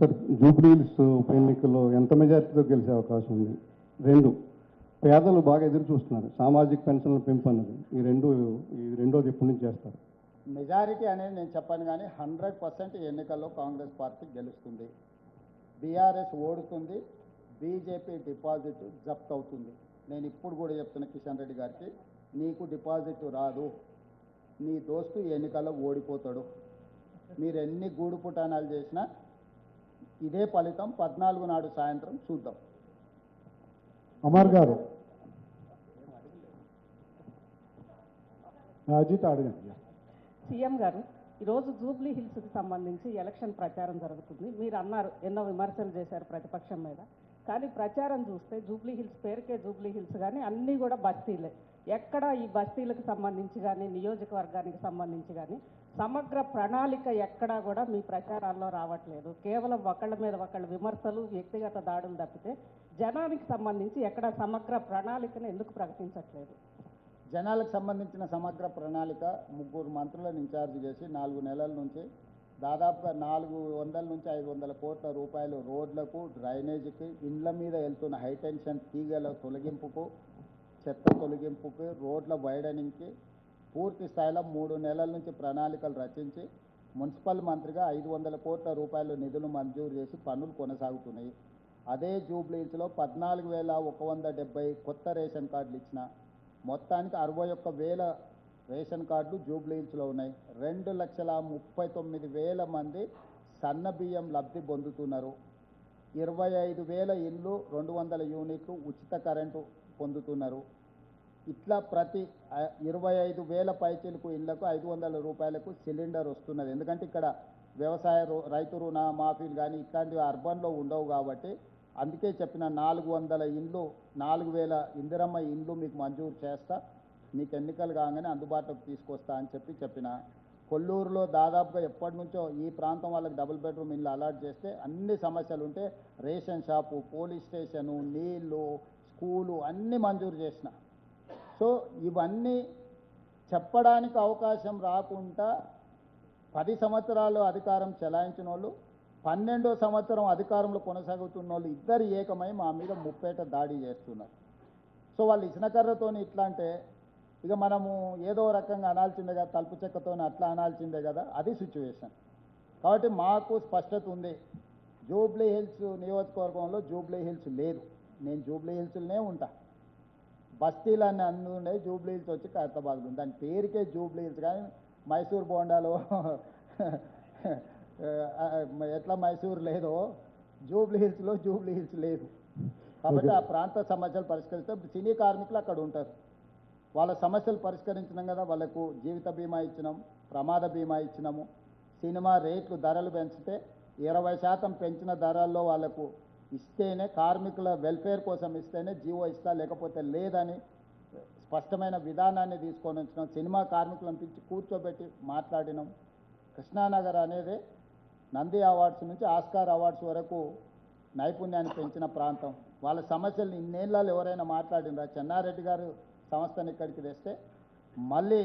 Sir Jubilee hills ఉప ఎన్నికల్లో ఎంత మెజారిటీతో గెలిచే అవకాశం ఉంది? రెండు, పేదలు బాగా ఎదురు చూస్తున్నారు సామాజిక పెన్షన్ల పెంపు అన్నది. ఈ రెండోది ఎప్పటి నుంచి చేస్తారు? మెజారిటీ అనేది నేను చెప్పాను, కానీ 100% ఎన్నికల్లో కాంగ్రెస్ పార్టీ గెలుస్తుంది. బీఆర్ఎస్ ఓడుతుంది, బీజేపీ డిపాజిట్ జప్త్ అవుతుంది. నేను ఇప్పుడు కూడా చెప్తున్న కిషన్ రెడ్డి గారికి, నీకు డిపాజిట్ రాదు, నీ దోస్తు ఈ ఎన్నికల్లో ఓడిపోతాడు. మీరు ఎన్ని గూడు పుటానాలు చేసినా ఇదే ఫలితం 14 నాడు సాయంత్రం చూద్దాం. అమర్ గారు, అజిత్ అడగండి. సీఎం గారు, ఈరోజు జూబ్లీ హిల్స్కి సంబంధించి ఎలక్షన్ ప్రచారం జరుగుతుంది. మీరు అన్నారు, ఎన్నో విమర్శలు చేశారు ప్రతిపక్షం మీద. కానీ ప్రచారం చూస్తే జూబ్లీ హిల్స్ పేరుకే జూబ్లీ హిల్స్, కానీ అన్నీ కూడా బస్తీలే. ఎక్కడ ఈ బస్తీలకు సంబంధించి కానీ నియోజకవర్గానికి సంబంధించి కానీ సమగ్ర ప్రణాళిక ఎక్కడా కూడా మీ ప్రచారాల్లో రావట్లేదు. కేవలం ఒకళ్ళ మీద ఒకళ్ళు విమర్శలు, వ్యక్తిగత దాడులు తప్పితే జనానికి సంబంధించి ఎక్కడ సమగ్ర ప్రణాళికను ఎందుకు ప్రకటించట్లేదు? జనాలకు సంబంధించిన సమగ్ర ప్రణాళిక 3 మంత్రులను ఇన్ఛార్జ్ చేసి 4 నెలల నుంచి దాదాపుగా 400 నుంచి 500 కోట్ల రూపాయలు రోడ్లకు, డ్రైనేజీకి, ఇండ్ల మీద వెళ్తున్న హైటెన్షన్ తీగల తొలగింపుకు, చెత్త తొలగింపుకి, రోడ్ల వైడనింగ్కి పూర్తి స్థాయిలో 3 నెలల నుంచి ప్రణాళికలు రచించి మున్సిపల్ మంత్రిగా 500 కోట్ల రూపాయలు నిధులు మంజూరు చేసి పనులు కొనసాగుతున్నాయి. అదే జూబ్లీ హిల్స్లో 14,170 కొత్త రేషన్ కార్డులు ఇచ్చిన, మొత్తానికి 61,000 రేషన్ కార్డులు జూబ్లీ హిల్స్లో ఉన్నాయి. 2,39,000 మంది సన్న బియ్యం లబ్ధి పొందుతున్నారు. 25,000 ఇళ్ళు, 200 యూనిట్లు ఉచిత కరెంటు పొందుతున్నారు. ఇట్లా ప్రతి 25,000 పైచీలకు ఇళ్లకు 500 రూపాయలకు సిలిండర్ వస్తున్నది. ఎందుకంటే ఇక్కడ వ్యవసాయ రైతు రుణ మాఫీలు కానీ ఇట్లాంటివి అర్బన్లో ఉండవు కాబట్టి, అందుకే చెప్పిన 400 ఇండ్లు, 4,000 ఇందిరమ్మ ఇండ్లు మీకు మంజూరు చేస్తా, మీకు ఎన్నికలు కాగానే అందుబాటులోకి తీసుకొస్తా అని చెప్పిన. కొల్లూరులో దాదాపుగా ఎప్పటి నుంచో ఈ ప్రాంతం వాళ్ళకి డబుల్ బెడ్రూమ్ ఇల్లు అలాట్ చేస్తే అన్ని సమస్యలు ఉంటే రేషన్ షాపు, పోలీస్ స్టేషను, నీళ్లు, స్కూలు అన్నీ మంజూరు చేసిన. సో ఇవన్నీ చెప్పడానికి అవకాశం రాకుండా 10 సంవత్సరాలు అధికారం చెలాయించిన వాళ్ళు, 12వ సంవత్సరం అధికారంలో కొనసాగుతున్న వాళ్ళు ఇద్దరు ఏకమై మా మీద ముప్పేట దాడి చేస్తున్నారు. సో వాళ్ళు ఇసునకర్రతో ఇట్లా అంటే ఇక మనము ఏదో రకంగా అనాల్సిందే కదా, తలుపు చెక్కతో అట్లా అనాల్సిందే కదా, అది సిచ్యువేషన్. కాబట్టి మాకు స్పష్టత ఉంది, జూబ్లీ హిల్స్ నియోజకవర్గంలో జూబ్లీ హిల్స్ లేదు. నేను జూబ్లీ హిల్స్లోనే ఉంటా. బస్తీలన్నీ ఉండే జూబ్లీ హిల్స్ వచ్చి ఖైరతాబాద్ ఉంది. దాని పేరుకే జూబ్లీ హిల్స్, కానీ మైసూర్ బోండాలో ఎట్లా మైసూర్ లేదో జూబ్లీ హిల్స్లో జూబ్లీ హిల్స్ లేదు. కాబట్టి ఆ ప్రాంత సమస్యలు పరిష్కరిస్తే సినీ కార్మికులు అక్కడ ఉంటారు. వాళ్ళ సమస్యలు పరిష్కరించినాం కదా, వాళ్ళకు జీవిత బీమా ఇచ్చినాం, ప్రమాద బీమా ఇచ్చినాము. సినిమా రేట్లు ధరలు పెంచితే 20% పెంచిన ధరల్లో వాళ్ళకు ఇస్తేనే, కార్మికుల వెల్ఫేర్ కోసం ఇస్తేనే జీవో ఇస్తా, లేకపోతే లేదని స్పష్టమైన విధానాన్ని తీసుకొని వచ్చినాం. సినిమా కార్మికులను పిలిచి కూర్చోబెట్టి మాట్లాడినాం. కృష్ణానగర్ అనేది నంది అవార్డ్స్ నుంచి ఆస్కార్ అవార్డ్స్ వరకు నైపుణ్యాన్ని పెంచిన ప్రాంతం. వాళ్ళ సమస్యలు ఇన్నేళ్ళలో ఎవరైనా మాట్లాడినరా? చెన్నారెడ్డి గారు సంస్థను ఇక్కడికి తెస్తే మళ్ళీ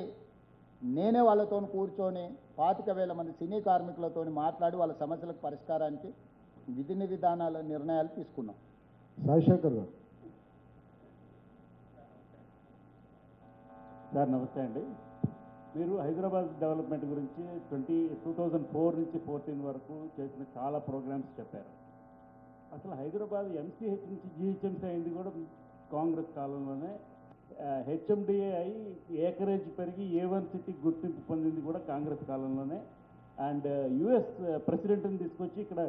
నేనే వాళ్ళతో కూర్చొని 25,000 మంది సినీ కార్మికులతో మాట్లాడి వాళ్ళ సమస్యలకు పరిష్కారానికి విధి విధానాల నిర్ణయాలు తీసుకున్నాం. రాజశేఖర్ గారు. సార్ నమస్తే అండి. మీరు హైదరాబాద్ డెవలప్మెంట్ గురించి 2004 నుంచి 14 వరకు చేసిన చాలా ప్రోగ్రామ్స్ చెప్పారు. అసలు హైదరాబాద్ ఎంసీహెచ్ నుంచి జీహెచ్ఎంసీ అయింది కూడా కాంగ్రెస్ కాలంలోనే. హెచ్ఎండిఏ అయి ఏకరేజ్ పెరిగి A1 సిటీకి గుర్తింపు పొందింది కూడా కాంగ్రెస్ కాలంలోనే. అండ్ యుఎస్ ప్రెసిడెంట్ని తీసుకొచ్చి ఇక్కడ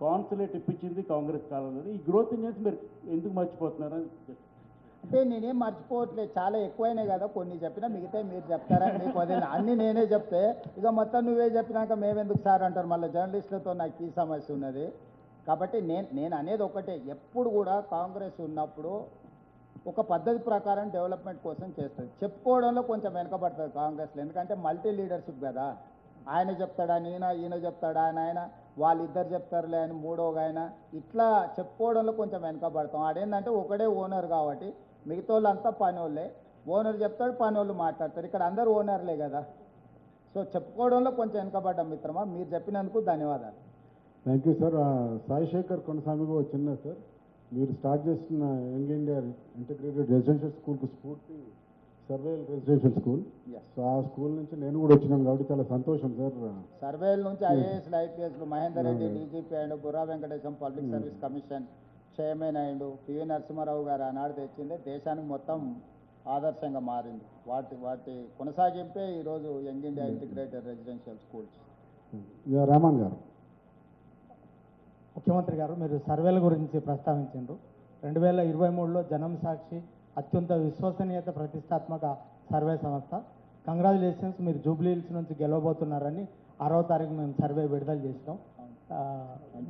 కాన్సులేట్ ఇప్పించింది కాంగ్రెస్ కాలంలోనే. ఈ గ్రోత్ ఇంజన్స్ మీరు ఎందుకు మర్చిపోతున్నారని? అంటే నేనేం మర్చిపోవట్లేదు, చాలా ఎక్కువైనాయి కదా, కొన్ని చెప్పినా మిగతా మీరు చెప్తారని మీకు వదిలిన. అన్నీ నేనే చెప్తే ఇక మొత్తం నువ్వే చెప్పినాక మేమెందుకు సార్ అంటారు. మళ్ళీ జర్నలిస్టులతో నాకు ఈ సమస్య ఉన్నది. కాబట్టి నేను అనేది ఒకటే, ఎప్పుడు కూడా కాంగ్రెస్ ఉన్నప్పుడు ఒక పద్ధతి ప్రకారం డెవలప్మెంట్ కోసం చేస్తుంది. చెప్పుకోవడంలో కొంచెం వెనకబడుతుంది కాంగ్రెస్లో, ఎందుకంటే మల్టీ లీడర్షిప్ కదా. ఆయన చెప్తాడా, ఈయన చెప్తాడా, ఆయన వాళ్ళిద్దరు చెప్తారులే అని మూడోగా ఆయన, ఇట్లా చెప్పుకోవడంలో కొంచెం వెనకబడతాం. ఆడేంటంటే ఒకడే ఓనర్ కాబట్టి మిగతా వాళ్ళంతా పని వాళ్ళే. ఓనర్ చెప్తాడు, పని వాళ్ళు మాట్లాడతారు. ఇక్కడ అందరూ ఓనర్లే కదా. సో చెప్పుకోవడంలో కొంచెం వెనకబడ్డాం మిత్రమా. మీరు చెప్పినందుకు ధన్యవాదాలు. Thank you sir. Sai Shekhar కొనసాగిగా ఒక చిన్న సార్, మీరు స్టార్ట్ చేస్తున్న యంగ్ ఇండియా ఇంటిగ్రేటెడ్ రెసిడెన్షియల్ స్కూల్కి స్ఫూర్తి సర్వేల్ రెసిడెన్షియల్ స్కూల్. Yes. సో ఆ స్కూల్ నుంచి నేను కూడా వచ్చినాను కాబట్టి చాలా సంతోషం సార్. సర్వేల నుంచి ఐఏఎస్లు ఐపీఎస్లు మహేందర్ రెడ్డి డీజీపీ అయ్యిండు, Burra Venkatesham public service commission chairman అయ్యిండు, పివి నరసింహారావు గారు ఆనాడు తెచ్చింది దేశానికి మొత్తం ఆదర్శంగా మారింది. వాటి కొనసాగింపే ఈరోజు young India integrated residential schools. Raman గారు. ముఖ్యమంత్రి గారు, మీరు సర్వేల గురించి ప్రస్తావించారు. 2023లో జనం సాక్షి అత్యంత విశ్వసనీయత ప్రతిష్టాత్మక సర్వే సంస్థ. కంగ్రాచులేషన్స్, మీరు జూబ్లీ హిల్స్ నుంచి గెలవబోతున్నారని 6వ తారీఖు మేము సర్వే విడుదల చేసినాం.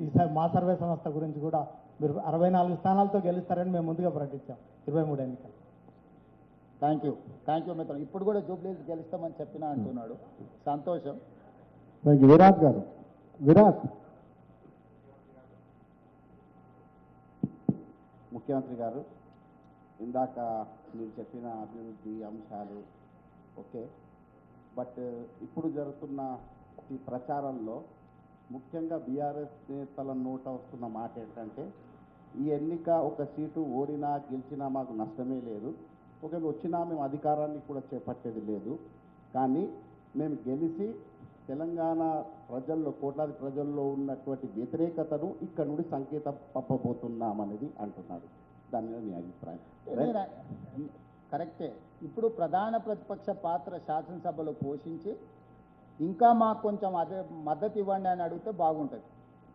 ఈసారి మా సర్వే సంస్థ గురించి కూడా మీరు 64 స్థానాలతో గెలుస్తారని మేము ముందుగా ప్రకటించాం 23 ఎన్నికలు. థ్యాంక్ యూ మిత్రులు. ఇప్పుడు కూడా జూబ్లీ హిల్స్ గెలుస్తామని చెప్పినా అంటున్నాడు, సంతోషం. Thank you. విరాట్ గారు. విరాట్. ముఖ్యమంత్రి గారు, ఇందాక మీరు చెప్పిన అభివృద్ధి అంశాలు ఓకే, బట్ ఇప్పుడు జరుగుతున్న ఈ ప్రచారంలో ముఖ్యంగా బీఆర్ఎస్ నేతల నోట వస్తున్న మాట ఏంటంటే, ఈ ఎన్నిక ఒక సీటు ఓడినా గెలిచినా మాకు నష్టమే లేదు, ఒకవేళ వచ్చినా మేము అధికారాన్ని కూడా చేపట్టేది లేదు, కానీ మేము గెలిచి తెలంగాణ ప్రజల్లో కోట్లాది ప్రజల్లో ఉన్నటువంటి వ్యతిరేకతను ఇక్కడ నుండి సంకేతం పంపబోతున్నామనేది అంటున్నారు. దాని మీద మీ అభిప్రాయం? కరెక్టే. ఇప్పుడు ప్రధాన ప్రతిపక్ష పాత్ర శాసనసభలో పోషించి ఇంకా మాకు కొంచెం అదే మద్దతు ఇవ్వండి అని అడిగితే బాగుంటుంది.